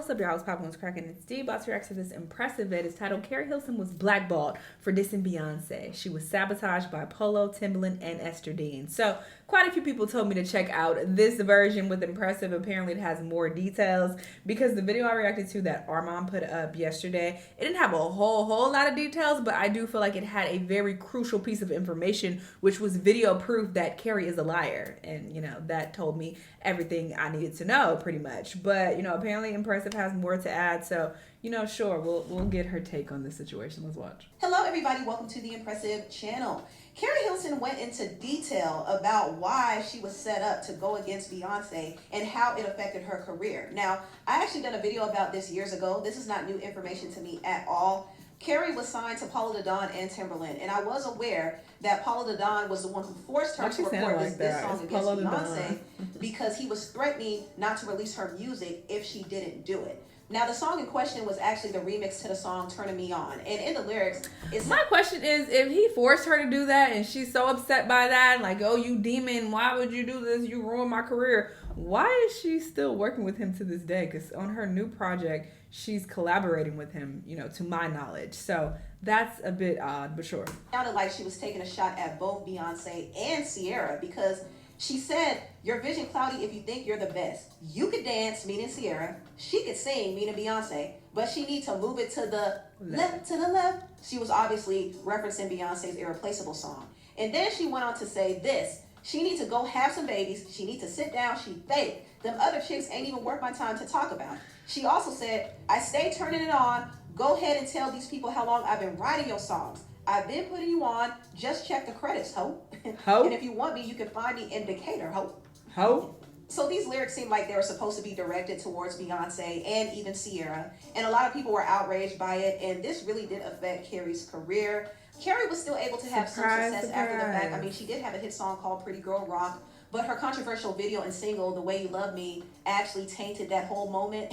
What's up, y'all? It's Popcorn's Cracking. It's Steve about to react to this impressive vid. It's titled Keri Hilson was blackballed for dissing Beyonce. She was sabotaged by Polo, Timbaland, and Ester Dean. So quite a few people told me to check out this version with Impressive. Apparently it has more details because the video I reacted to that Armand put up yesterday, it didn't have a whole lot of details, but I do feel like it had a very crucial piece of information, which was video proof that Keri is a liar. And, you know, that told me everything I needed to know pretty much. But, you know, apparently Impressive has more to add. So, you know, sure, we'll get her take on this situation. Let's watch. Hello, everybody. Welcome to the Impressive channel. Keri Hilson went into detail about why she was set up to go against Beyonce and how it affected her career. Now, I actually done a video about this years ago. This is not new information to me at all. Keri was signed to Paula Didon and Timbaland, and I was aware that Paula Didon was the one who forced her to record this song against Beyonce because he was threatening not to release her music if she didn't do it. Now, the song in question was actually the remix to the song Turning Me On. And in the lyrics, my question is, if he forced her to do that and she's so upset by that, like, oh, you demon, why would you do this? You ruined my career. Why is she still working with him to this day? Because on her new project, she's collaborating with him, you know, to my knowledge. So that's a bit odd, but sure. It sounded like she was taking a shot at both Beyonce and Sierra because she said, your vision cloudy if you think you're the best. You could dance, meaning Sierra. She could sing, meaning Beyonce. But she need to move it to the left, to the left. She was obviously referencing Beyonce's Irreplaceable song. And then she went on to say this. She need to go have some babies. She need to sit down. She fake. Them other chicks ain't even worth my time to talk about. She also said, I stay turning it on. Go ahead and tell these people how long I've been writing your songs. I've been putting you on. Just check the credits, ho. Ho. And if you want me, you can find me in Decatur, ho. Ho. So these lyrics seem like they were supposed to be directed towards Beyonce and even Sierra. And a lot of people were outraged by it. And this really did affect Keri's career. Keri was still able to have some success after the fact. I mean, she did have a hit song called Pretty Girl Rock. But her controversial video and single, The Way You Love Me, actually tainted that whole moment.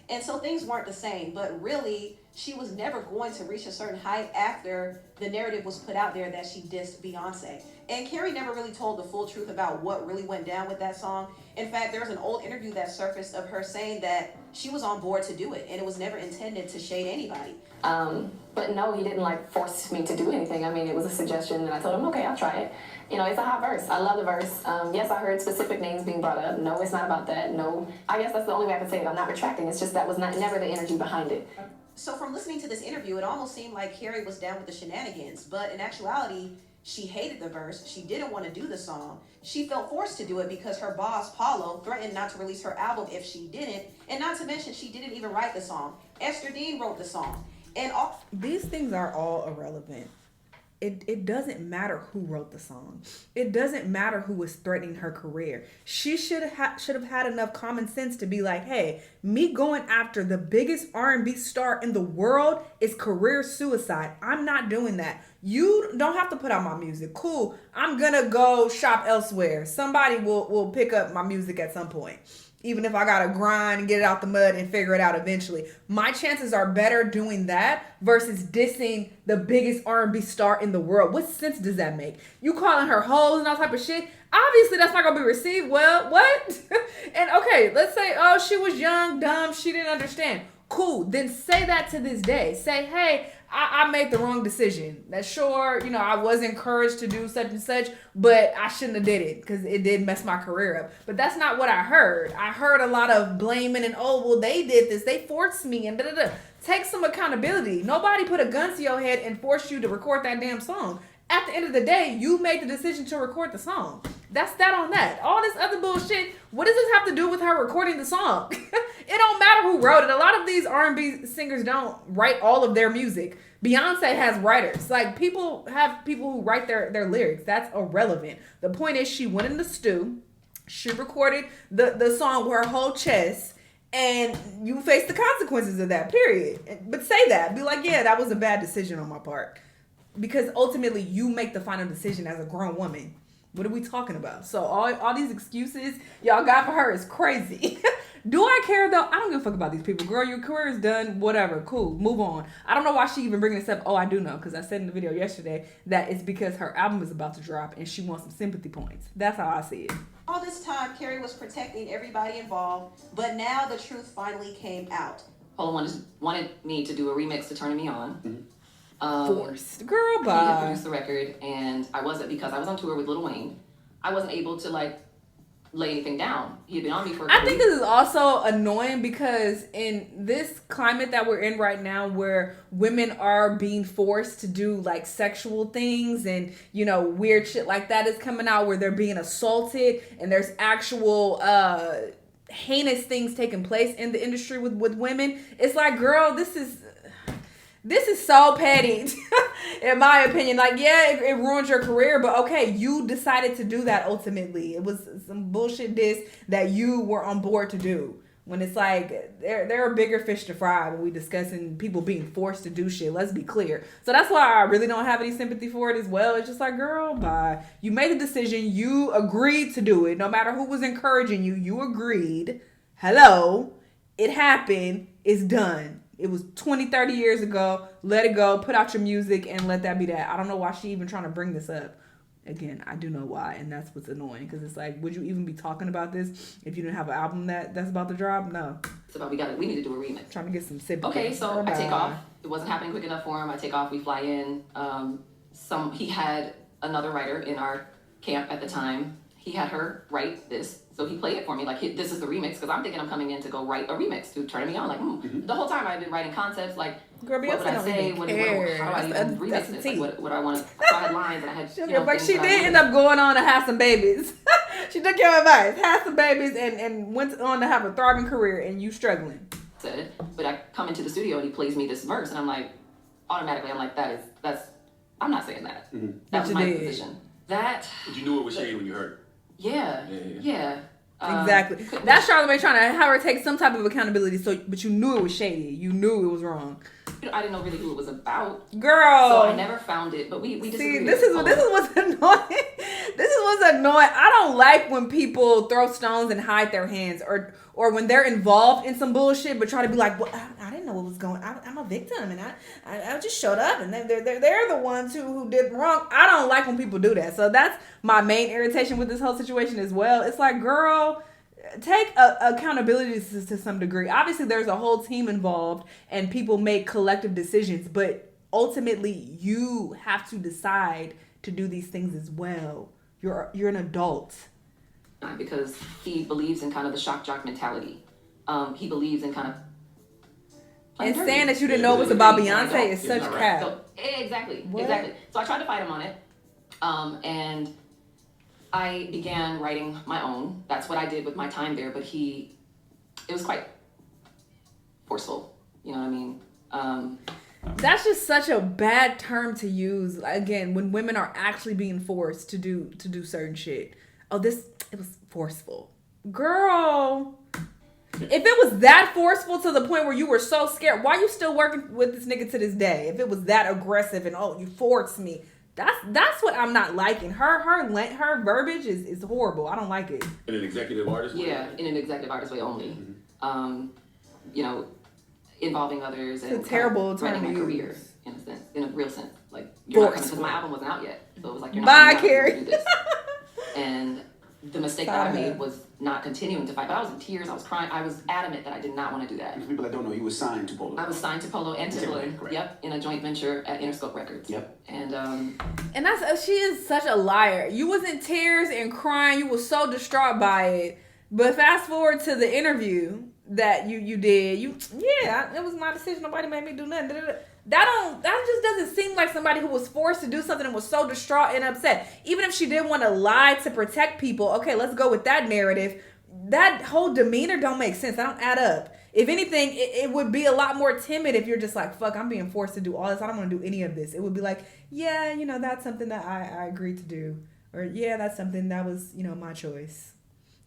And so things weren't the same. But really, she was never going to reach a certain height after the narrative was put out there that she dissed Beyonce. And Keri never really told the full truth about what really went down with that song. In fact, there was an old interview that surfaced of her saying that she was on board to do it, and it was never intended to shade anybody. But no, he didn't like force me to do anything. I mean, it was a suggestion, and I told him, okay, I'll try it. You know, it's a hot verse. I love the verse. Yes, I heard specific names being brought up. No, it's not about that. No, I guess that's the only way I can say it. I'm not retracting. It's just that was never the energy behind it. So from listening to this interview, it almost seemed like Keri was down with the shenanigans. But in actuality, she hated the verse. She didn't want to do the song. She felt forced to do it because her boss, Paulo, threatened not to release her album if she didn't. And not to mention, she didn't even write the song. Ester Dean wrote the song. And all these things are all irrelevant. It doesn't matter who wrote the song. It doesn't matter who was threatening her career. She should have had enough common sense to be like, hey, me going after the biggest R&B star in the world is career suicide. I'm not doing that. You don't have to put out my music. Cool. I'm gonna go shop elsewhere. Somebody will pick up my music at some point. Even if I gotta grind and get it out the mud and figure it out eventually. My chances are better doing that versus dissing the biggest R&B star in the world. What sense does that make? You calling her hoes and all type of shit? Obviously that's not gonna be received well. What? And okay, let's say, oh, she was young, dumb, she didn't understand. Cool, then say that to this day. Say, hey, I made the wrong decision. That sure, you know, I was encouraged to do such and such, but I shouldn't have did it because it did mess my career up. But that's not what I heard. I heard a lot of blaming and, oh, well, they did this. They forced me and da-da-da. Take some accountability. Nobody put a gun to your head and forced you to record that damn song. At the end of the day, you made the decision to record the song. That's that on that. All this other bullshit, what does this have to do with her recording the song? It don't matter who wrote it. A lot of these R&B singers don't write all of their music. Beyonce has writers. Like, people have people who write their lyrics. That's irrelevant. The point is she went in the stew. She recorded the song with her whole chest. And you face the consequences of that, period. But say that. Be like, yeah, that was a bad decision on my part. Because ultimately, you make the final decision as a grown woman. What are we talking about? So all these excuses y'all got for her is crazy. Do I care though? I don't give a fuck about these people. Girl, your career is done. Whatever. Cool. Move on. I don't know why she even bringing this up. Oh, I do know. Because I said in the video yesterday that it's because her album is about to drop and she wants some sympathy points. That's how I see it. All this time, Keri was protecting everybody involved, but now the truth finally came out. Polo wanted me to do a remix to Turning Me On. Forced. Girl, He bye. had produced the record, and I wasn't, because I was on tour with Lil Wayne. I wasn't able to like lay anything down. He had been on me for a I think this is also annoying because in this climate that we're in right now where women are being forced to do like sexual things and, you know, weird shit like that is coming out where they're being assaulted and there's actual heinous things taking place in the industry with women. It's like, girl, this is so petty, in my opinion. Like, yeah, it ruins your career, but okay, you decided to do that ultimately. It was some bullshit diss that you were on board to do. When it's like, there are bigger fish to fry when we discussing people being forced to do shit. Let's be clear. So that's why I really don't have any sympathy for it as well. It's just like, girl, bye. You made the decision. You agreed to do it. No matter who was encouraging you, you agreed. Hello. It happened. It's done. It was 20, 30 years ago. Let it go. Put out your music and let that be that. I don't know why she even trying to bring this up. Again, I do know why, and that's what's annoying. Because it's like, would you even be talking about this if you didn't have an album that's about to drop? No. It's about we need to do a remix. Trying to get some sympathy. Okay, so I take off. It wasn't happening quick enough for him. I take off. We fly in. He had another writer in our camp at the time. He had her write this. So he played it for me, like, this is the remix, because I'm thinking I'm coming in to go write a remix to Turn Me On. Like, the whole time I've been writing concepts, like, girl, what would I say? How do I even remix this? Like, what do I want to... So I had lines, and I had, like, she did end up going on to have some babies. She took your advice, had some babies, and went on to have a thriving career, and you struggling. But I come into the studio, and he plays me this verse, and I'm like, automatically, I'm like, I'm not saying that. That was my position. But you knew it was shady when you heard it. Yeah. Exactly. That's Charlamagne trying to have her take some type of accountability. But you knew it was shady. You knew it was wrong. I didn't know really who it was about, girl. So I never found it. But we disagreed. See, this is what's annoying. This is what's annoying. I don't like when people throw stones and hide their hands, or when they're involved in some bullshit, but try to be like, well, I didn't know what was going on. I'm a victim, and I just showed up, and they're the ones who did wrong. I don't like when people do that. So that's my main irritation with this whole situation as well. It's like, girl, take accountability to some degree. Obviously, there's a whole team involved, and people make collective decisions, but ultimately, you have to decide to do these things as well. You're an adult. Because he believes in kind of the shock jock mentality. He believes in kind of... And saying that you didn't know it was about Beyonce is such crap. So, exactly. So I tried to fight him on it. And I began writing my own. That's what I did with my time there. But it was quite forceful. You know what I mean? That's just such a bad term to use. Again, when women are actually being forced to do certain shit. It was forceful. Girl, if it was that forceful to the point where you were so scared, why are you still working with this nigga to this day? If it was that aggressive and, you forced me. That's what I'm not liking. Her verbiage is horrible. I don't like it. In an executive artist way? Yeah, in an executive artist way only. Involving others and it's a terrible running my term to career use. in a sense, in a real sense. Like, you're not coming, because my album wasn't out yet. So it was like, you're not Bye, coming Keri. to do this. And the mistake that I made was not continuing to fight. But I was in tears. I was crying. I was adamant that I did not want to do that. For people that don't know, you were signed to Polo. I was signed to Polo and Timbaland. Yep, in a joint venture at Interscope Records. Yep. And she is such a liar. You was in tears and crying. You was so distraught by it. But fast forward to the interview that you did. It was my decision. Nobody made me do nothing. That just doesn't seem like somebody who was forced to do something and was so distraught and upset. Even if she did want to lie to protect people, okay, let's go with that narrative. That whole demeanor don't make sense. That don't add up. If anything, it would be a lot more timid if you're just like, fuck, I'm being forced to do all this. I don't want to do any of this. It would be like, yeah, that's something that I agreed to do. Or, yeah, that's something that was, my choice.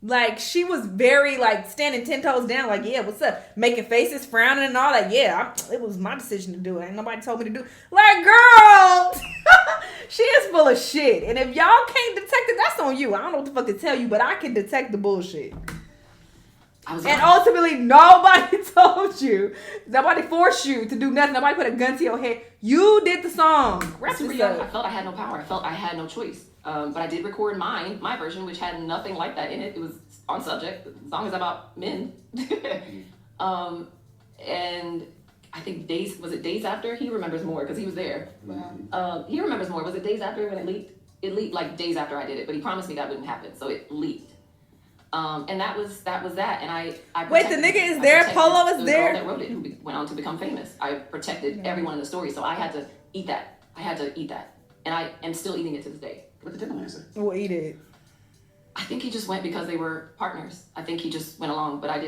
Like, she was very, like, standing 10 toes down, like, yeah, what's up? Making faces, frowning and all that. Yeah, it was my decision to do it. Ain't nobody told me to do it. Like, girl, she is full of shit. And if y'all can't detect it, that's on you. I don't know what the fuck to tell you, but I can detect the bullshit. And ultimately, nobody told you. Nobody forced you to do nothing. Nobody put a gun to your head. You did the song. super young, I felt I had no power. I felt I had no choice. But I did record my version, which had nothing like that in it. It was on subject. The song is about men. And I think days after? He remembers more because he was there. He remembers more. Was it days after when it leaked? It leaked like days after I did it, but he promised me that wouldn't happen, so it leaked. And that was that. And I wait, the nigga is there. Polo is there. The girl that wrote it, who went on to become famous. I protected everyone in the story, so I had to eat that. And I am still eating it to this day. What did Timbaland say? We'll eat it. I think he just went because they were partners. I think he just went along, but I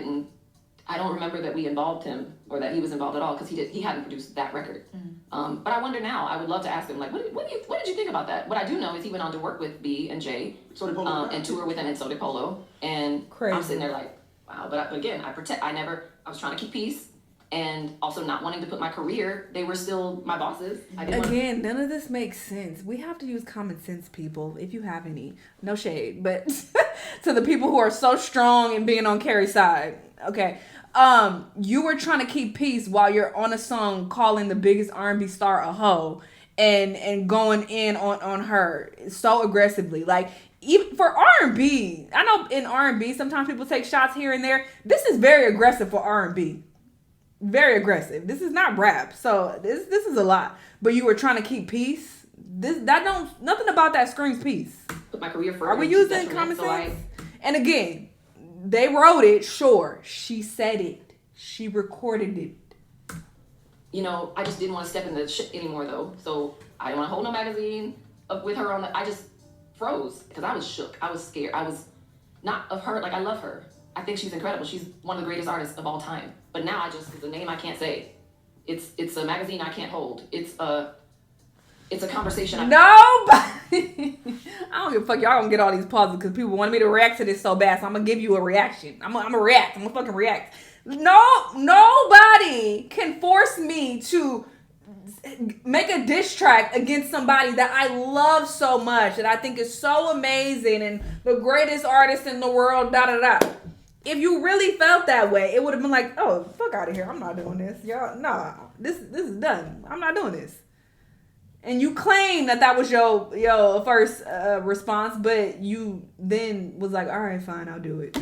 don't remember that we involved him or that he was involved at all because he hadn't produced that record. But I wonder now. I would love to ask him, like, what did you think about that? What I do know is he went on to work with B and J, So did Polo. and tour with them, and so did Polo. And Crazy. I'm sitting there like, wow. But again, I was trying to keep peace, and also not wanting to put my career. They were still my bosses. Again, none of this makes sense. We have to use common sense, people, if you have any. No shade, but to the people who are so strong in being on Keri's side. Okay. You were trying to keep peace while you're on a song calling the biggest R&B star a hoe and going in on her so aggressively. Like, even for R&B, I know in R&B sometimes people take shots here and there. This is very aggressive for R&B. Very aggressive. This is not rap. So this is a lot. But you were trying to keep peace. Nothing about that screams peace. Put my career first. Are we using common sense? And again, they wrote it, sure. She said it. She recorded it. You know, I just didn't want to step in the shit anymore, though. So I didn't want to hold no magazine up with her on the. I just froze because I was shook. I was scared. I was not of her. Like, I love her. I think she's incredible. She's one of the greatest artists of all time. But now it's a name I can't say. It's a magazine I can't hold. It's a conversation. Nobody. I don't give a fuck. Y'all gonna get all these pauses because people wanted me to react to this so bad. So I'm gonna give you a reaction. I'm gonna react. I'm gonna fucking react. Nobody can force me to make a diss track against somebody that I love so much, that I think is so amazing and the greatest artist in the world, da da da. If you really felt that way, it would have been like, oh, fuck out of here. I'm not doing this. Y'all, nah, this is done. I'm not doing this. And you claim that was your first response, but you then was like, all right, fine, I'll do it.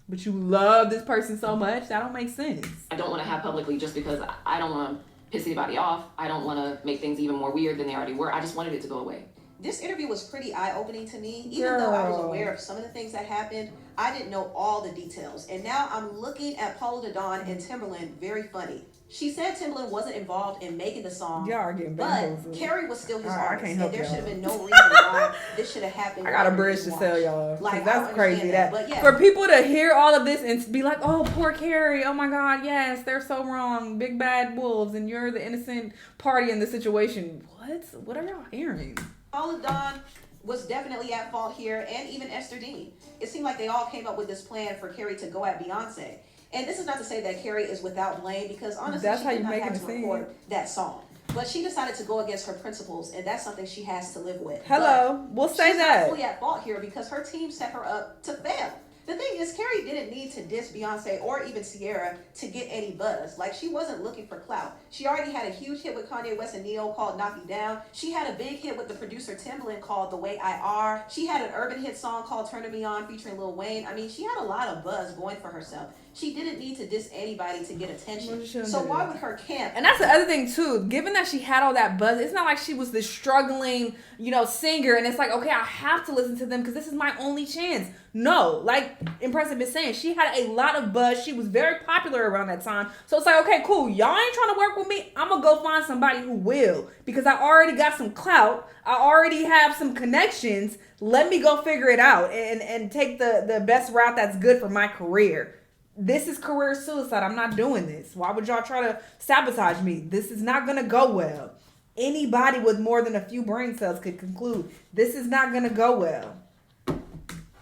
But you love this person so much, that don't make sense. I don't want to have publicly just because I don't want to piss anybody off. I don't want to make things even more weird than they already were. I just wanted it to go away. This interview was pretty eye-opening to me. Even though I was aware of some of the things that happened, I didn't know all the details. And now I'm looking at Paula Didon and Timbaland very funny. She said Timbaland wasn't involved in making the song, y'all are getting but Keri was still his artist, and there should have been no reason why this should have happened. I got a bridge to sell y'all. Like, that's crazy. But yeah. For people to hear all of this and be like, "Oh, poor Keri. Oh my God, yes, they're so wrong. Big bad wolves, and you're the innocent party in the situation." What are y'all hearing? Paula Didon was definitely at fault here, and even Ester Dean. It seemed like they all came up with this plan for Keri to go at Beyonce. And this is not to say that Keri is without blame, because honestly, she did not have to record that song. But she decided to go against her principles, and that's something she has to live with. Hello, we'll say that. She's not fully at fault here because her team set her up to fail. The thing is, Keri didn't need to diss Beyonce or even Sierra to get any buzz. Like, she wasn't looking for clout. She already had a huge hit with Kanye West and Ne-Yo called Knock You Down. She had a big hit with the producer Timbaland called The Way I Are. She had an urban hit song called Turnin' Me On featuring Lil Wayne. I mean, she had a lot of buzz going for herself. She didn't need to diss anybody to get attention. So why would her camp? And that's the other thing too. Given that she had all that buzz, it's not like she was this struggling, singer, and it's like, okay, I have to listen to them because this is my only chance. No, like Empressive is saying, she had a lot of buzz. She was very popular around that time. So it's like, okay, cool. Y'all ain't trying to work with me. I'm gonna go find somebody who will, because I already got some clout. I already have some connections. Let me go figure it out and take the best route that's good for my career. This is career suicide. I'm not doing this. Why would y'all try to sabotage me? This is not going to go well. Anybody with more than a few brain cells could conclude this is not going to go well.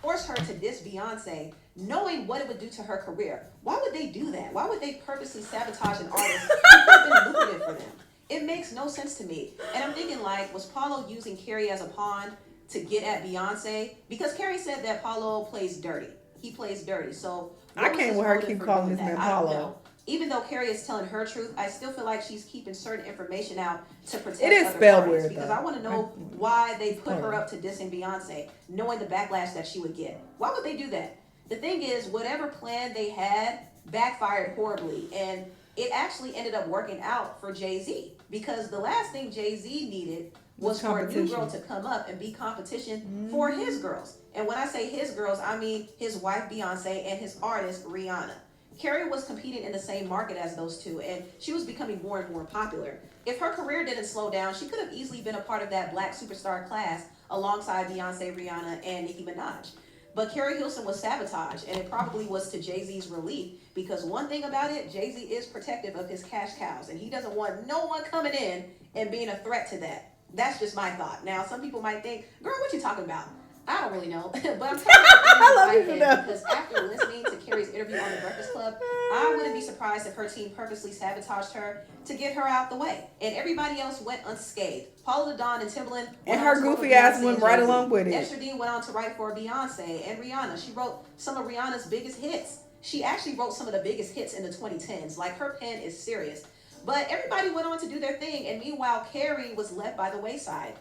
Force her to diss Beyonce, knowing what it would do to her career. Why would they do that? Why would they purposely sabotage an artist who could have been lucrative for them? It makes no sense to me. And I'm thinking, like, was Paulo using Keri as a pawn to get at Beyonce? Because Keri said that Paulo plays dirty. He plays dirty. So I can't with her keep calling this man Paulo. Even though Keri is telling her truth, I still feel like she's keeping certain information out to protect It is other spelled parties, weird, because though. I want to know why they put her up to dissing Beyonce, knowing the backlash that she would get. Why would they do that? The thing is, whatever plan they had backfired horribly, and it actually ended up working out for Jay-Z, because the last thing Jay-Z needed was for a new girl to come up and be competition for his girls. And when I say his girls, I mean his wife Beyonce and his artist Rihanna. Keri was competing in the same market as those two, and she was becoming more and more popular. If her career didn't slow down, she could have easily been a part of that black superstar class alongside Beyonce, Rihanna, and Nicki Minaj. But Keri Hilson was Sabotage, and it probably was to Jay-Z's relief, because one thing about it, Jay-Z is protective of his cash cows, and he doesn't want no one coming in and being a threat to that. That's just my thought. Now, some people might think, girl, what you talking about? I don't really know, but I'm telling you I head, because after listening to Keri's interview on The Breakfast Club, I wouldn't be surprised if her team purposely sabotaged her to get her out the way, and everybody else went unscathed. Paula Dawn and Timbaland and her goofy ass went right along with it. Ester Dean went on to write for Beyonce and Rihanna. She wrote some of Rihanna's biggest hits. She actually wrote some of the biggest hits in the 2010s. Like, her pen is serious. But everybody went on to do their thing, and meanwhile, Keri was left by the wayside.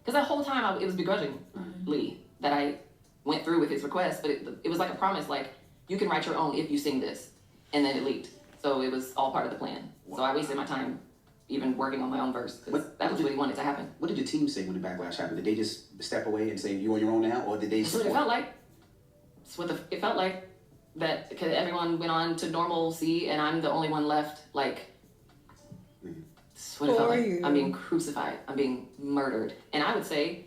Because that whole time it was begrudgingly that I went through with his request, but it was like a promise, like, you can write your own if you sing this. And then it leaked. So it was all part of the plan. Wow. So I wasted my time even working on my own verse, because that was what he wanted to happen. What did the team say when the backlash happened? Did they just step away and say, you on your own now? Or did they support? It felt like. It felt like that, because everyone went on to normalcy and I'm the only one left, like, that's what it felt like. I'm being crucified. I'm being murdered. And I would say,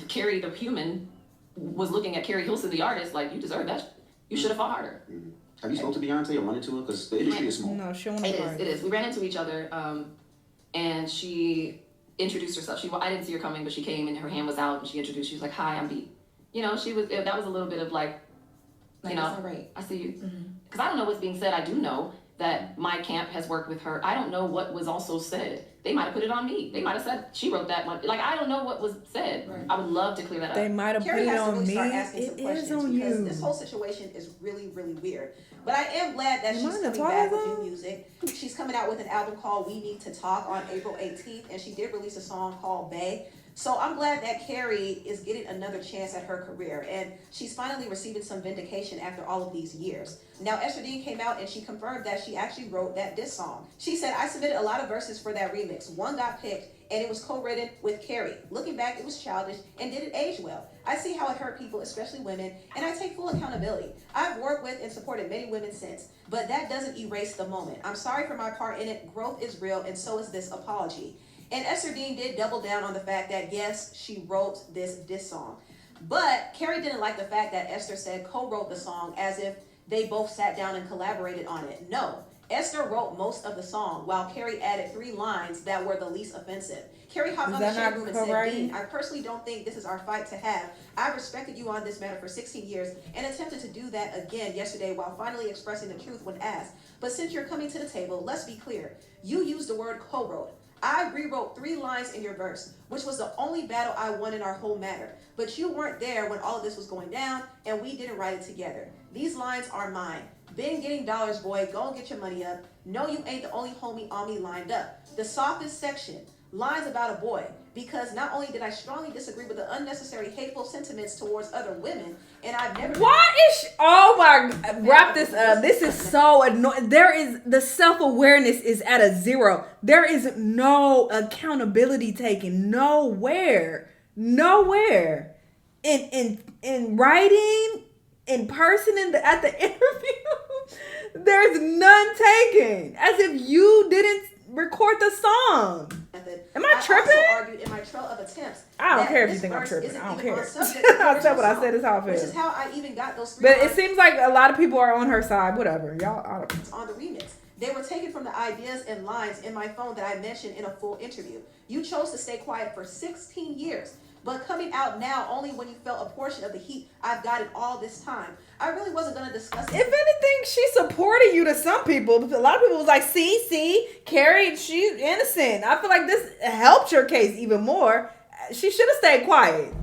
Keri the human was looking at Keri Hilson the artist like, you deserve that. You should have fought harder. Mm-hmm. Have you spoken to Beyonce or run into her? Because the industry is small. No, she won't. It is. We ran into each other, and she introduced herself. I didn't see her coming, but she came and her hand was out and she introduced. She was like, "Hi, I'm B." You know, that was a little bit of like, you know, right. I see you. Because I don't know what's being said. I do know that my camp has worked with her. I don't know what was also said. They might have put it on me. They might have said she wrote that one. Like, I don't know what was said. Right. I would love to clear that up. They might have put it on me. It is on you. Because this whole situation is really, really weird. But I am glad that she's coming back with new music. She's coming out with an album called We Need to Talk on April 18th. And she did release a song called Bay. So I'm glad that Keri is getting another chance at her career, and she's finally receiving some vindication after all of these years. Now, Ester Dean came out and she confirmed that she actually wrote that diss song. She said, I submitted a lot of verses for that remix. One got picked, and it was co-written with Keri. Looking back, it was childish and didn't age well. I see how it hurt people, especially women, and I take full accountability. I've worked with and supported many women since, but that doesn't erase the moment. I'm sorry for my part in it. Growth is real, and so is this apology. And Ester Dean did double down on the fact that, yes, she wrote this diss song. But Keri didn't like the fact that Ester said co-wrote the song, as if they both sat down and collaborated on it. No, Ester wrote most of the song, while Keri added 3 lines that were the least offensive. Keri hopped on the shade room and said, Dean, I personally don't think this is our fight to have. I've respected you on this matter for 16 years and attempted to do that again yesterday while finally expressing the truth when asked. But since you're coming to the table, let's be clear. You used the word co-wrote. I rewrote 3 lines in your verse, which was the only battle I won in our whole matter. But you weren't there when all of this was going down, and we didn't write it together. These lines are mine. Been getting dollars, boy. Go and get your money up. No, you ain't the only homie on me lined up. The softest section. Lines about a boy, because not only did I strongly disagree with the unnecessary hateful sentiments towards other women, and I've never... Why is oh my... Wrap this up. This is so annoying. The self-awareness is at a 0. There is no accountability taken. Nowhere. In writing, in person, at the interview, there's none taken. As if you didn't record the song. Am I tripping? I also argued in my trail of attempts. I don't care if you think I'm tripping. I don't care. I said what I said. Is how I feel. Which is how I even got those 3 But it seems like a lot of people are on her side. Whatever, y'all. I don't know. On the remix, they were taken from the ideas and lines in my phone that I mentioned in a full interview. You chose to stay quiet for 16 years, but coming out now only when you felt a portion of the heat I've gotten all this time. I really wasn't going to discuss it. If anything, she supported you to some people. A lot of people was like, see, Keri, she's innocent. I feel like this helped your case even more. She should have stayed quiet.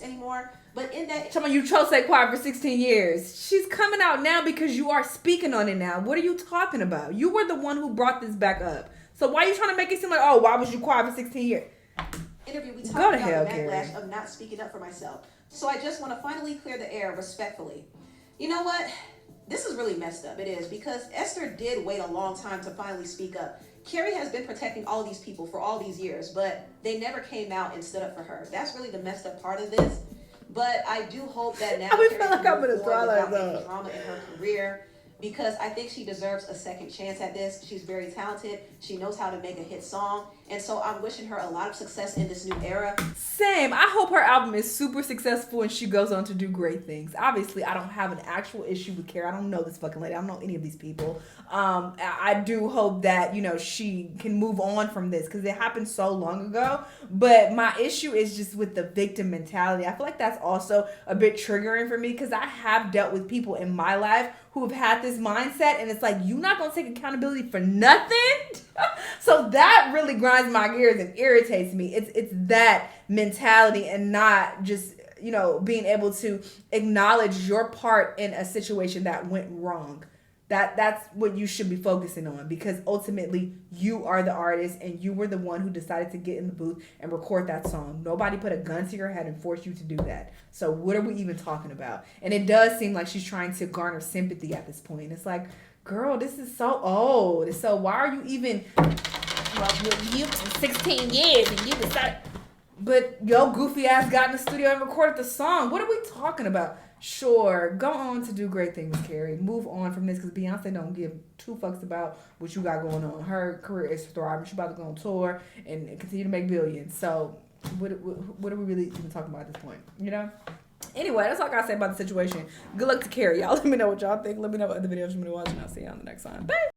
Anymore, But in that, Someone you chose that quiet for 16 years. She's coming out now because you are speaking on it now. What are you talking about? You were the one who brought this back up. So why are you trying to make it seem like, oh, why was you quiet for 16 years? interview, we talked Go to about hell, the backlash Keri. of not speaking up for myself. So I just want to finally clear the air respectfully. You know what? This is really messed up. It is, because Esther did wait a long time to finally speak up. Keri has been protecting all these people for all these years, but they never came out and stood up for her. That's really the messed up part of this. But I do hope that now I Keri feel like can I'm in move a forward Twilight without any Zone. drama in her career, because I think she deserves a second chance at this. She's very talented. She knows how to make a hit song. And so I'm wishing her a lot of success in this new era. Same. I hope her album is super successful and she goes on to do great things. Obviously, I don't have an actual issue with Keri. I don't know this fucking lady. I don't know any of these people. I do hope that, you know, she can move on from this because it happened so long ago. But my issue is just with the victim mentality. I feel like that's also a bit triggering for me because I have dealt with people in my life who have had this mindset, and it's like, you're not gonna take accountability for nothing. So that really grinds my gears and irritates me. It's that mentality and not just, you know, being able to acknowledge your part in a situation that went wrong. That's what you should be focusing on, because ultimately you are the artist and you were the one who decided to get in the booth and record that song. Nobody put a gun to your head and forced you to do that. So what are we even talking about? And it does seem like she's trying to garner sympathy at this point. It's like, girl, this is so old. So why are you even, well, you 16 years and you decided, but yo goofy ass got in the studio and recorded the song. What are we talking about? Sure, go on to do great things, Keri. Move on from this, because Beyonce don't give two fucks about what you got going on. Her career is thriving. She's about to go on tour and continue to make billions. So what are we really even talking about at this point? You know? Anyway, that's all I gotta say about the situation. Good luck to Keri. Y'all let me know what y'all think. Let me know what other videos you want to watch, and I'll see you on the next one. Bye!